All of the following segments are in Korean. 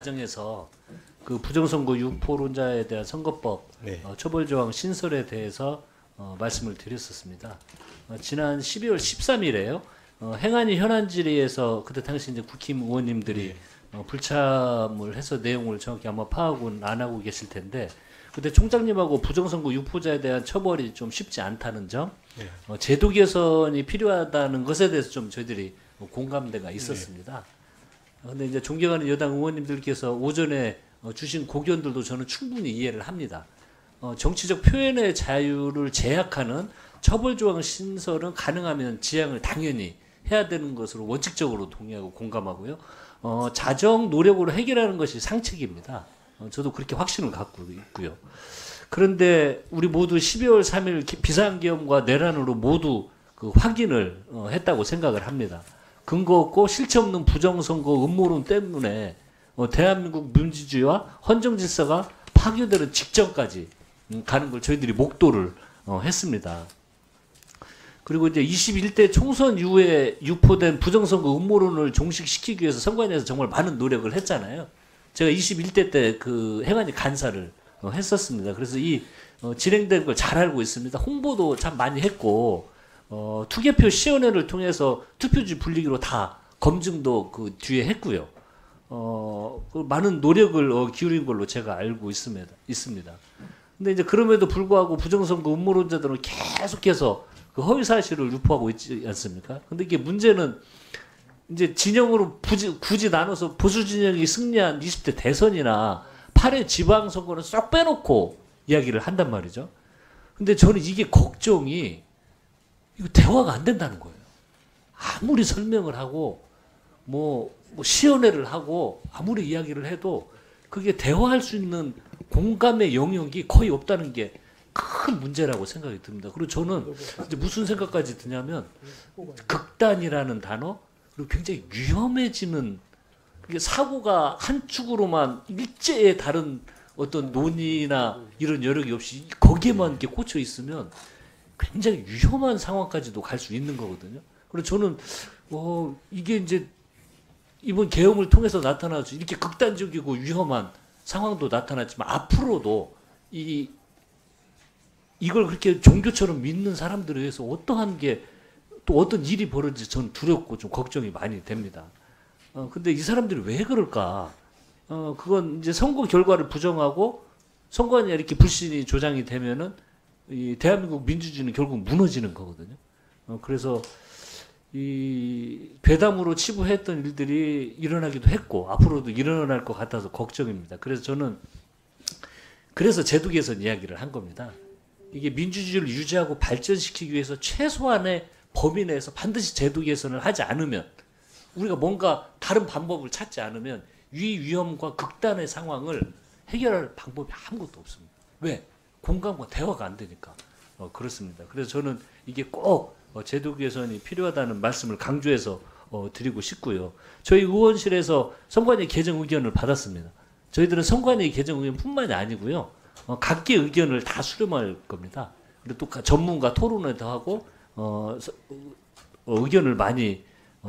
과정에서 그 부정선거 유포론자에 대한 선거법 네. 처벌조항 신설에 대해서 말씀을 드렸었습니다. 지난 12월 13일에요. 행안위 현안질의에서 그때 당시 이제 국힘 의원님들이 불참을 해서 내용을 정확히 아마 파악은 안 하고 계실 텐데 그때 총장님하고 부정선거 유포자에 대한 처벌이 좀 쉽지 않다는 점, 제도 개선이 필요하다는 것에 대해서 좀 저희들이 공감대가 있었습니다. 근데 이제 존경하는 여당 의원님들께서 오전에 주신 고견들도 저는 충분히 이해를 합니다. 정치적 표현의 자유를 제약하는 처벌조항 신설은 가능하면 지양을 당연히 해야 되는 것으로 원칙적으로 동의하고 공감하고요. 자정 노력으로 해결하는 것이 상책입니다. 저도 그렇게 확신을 갖고 있고요. 그런데 우리 모두 12월 3일 비상계엄과 내란으로 모두 그 확인을 했다고 생각을 합니다. 근거 없고 실체 없는 부정선거 음모론 때문에 대한민국 민주주의와 헌정질서가 파괴되는 직전까지 가는 걸 저희들이 목도를 했습니다. 그리고 이제 21대 총선 이후에 유포된 부정선거 음모론을 종식시키기 위해서 선관위에서 정말 많은 노력을 했잖아요. 제가 21대 때 그 행안위 간사를 했었습니다. 그래서 이 진행된 걸 잘 알고 있습니다. 홍보도 참 많이 했고 투개표 시연회를 통해서 투표지 분리기로 다 검증도 그 뒤에 했고요. 그 많은 노력을 기울인 걸로 제가 알고 있습니다. 근데 이제 그럼에도 불구하고 부정선거 음모론자들은 계속해서 그 허위 사실을 유포하고 있지 않습니까? 근데 이게 문제는 이제 진영으로 굳이 나눠서 보수 진영이 승리한 20대 대선이나 8회 지방선거는 쏙 빼놓고 이야기를 한단 말이죠. 근데 저는 이게 걱정이 이거 대화가 안 된다는 거예요. 아무리 설명을 하고 뭐 시연회를 하고 아무리 이야기를 해도 그게 대화할 수 있는 공감의 영역이 거의 없다는 게 큰 문제라고 생각이 듭니다. 그리고 저는 이제 무슨 생각까지 드냐면 극단이라는 단어 그리고 굉장히 위험해지는 이게 사고가 한 축으로만 일제의 다른 어떤 논의나 이런 여력이 없이 거기에만 이렇게 꽂혀 있으면 굉장히 위험한 상황까지도 갈 수 있는 거거든요. 그래서 저는 이게 이제 이번 계엄을 통해서 나타나서 이렇게 극단적이고 위험한 상황도 나타났지만 앞으로도 이걸 그렇게 종교처럼 믿는 사람들에 의해서 어떠한 게 또 어떤 일이 벌어질지 저는 두렵고 좀 걱정이 많이 됩니다. 근데 이 사람들이 왜 그럴까? 그건 이제 선거 결과를 부정하고 선관위에 이렇게 불신이 조장이 되면은 이 대한민국 민주주의는 결국 무너지는 거거든요. 그래서 이 괴담으로 치부했던 일들이 일어나기도 했고 앞으로도 일어날 것 같아서 걱정입니다. 그래서 저는 제도 개선 이야기를 한 겁니다. 이게 민주주의를 유지하고 발전시키기 위해서 최소한의 범위 내에서 반드시 제도 개선을 하지 않으면 우리가 뭔가 다른 방법을 찾지 않으면 위험과 극단의 상황을 해결할 방법이 아무것도 없습니다. 왜? 공감과 대화가 안 되니까. 그렇습니다. 그래서 저는 이게 꼭 제도 개선이 필요하다는 말씀을 강조해서 드리고 싶고요. 저희 의원실에서 선관위 개정 의견을 받았습니다. 저희들은 선관위 개정 의견뿐만이 아니고요. 각계 의견을 다 수렴할 겁니다. 그리고 또 전문가 토론회도 하고 의견을 많이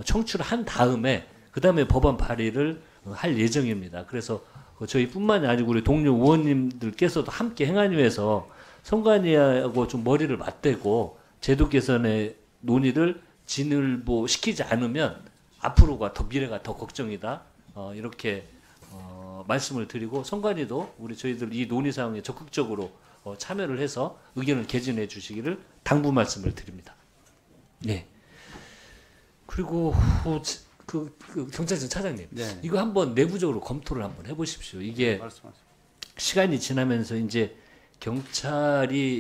청취한 다음에 그 다음에 법안 발의를 할 예정입니다. 그래서 저희뿐만이 아니고 우리 동료 의원님들께서도 함께 행안위에서 선관위하고 좀 머리를 맞대고 제도 개선의 논의를 진일보시키지 않으면 앞으로가 미래가 더 걱정이다. 이렇게 말씀을 드리고 선관위도 저희들 이 논의 사항에 적극적으로 참여를 해서 의견을 개진해 주시기를 당부 말씀을 드립니다. 네. 그리고 그 경찰청 차장님, 네. 이거 한번 내부적으로 검토를 한번 해보십시오. 이게 시간이 지나면서 이제 경찰이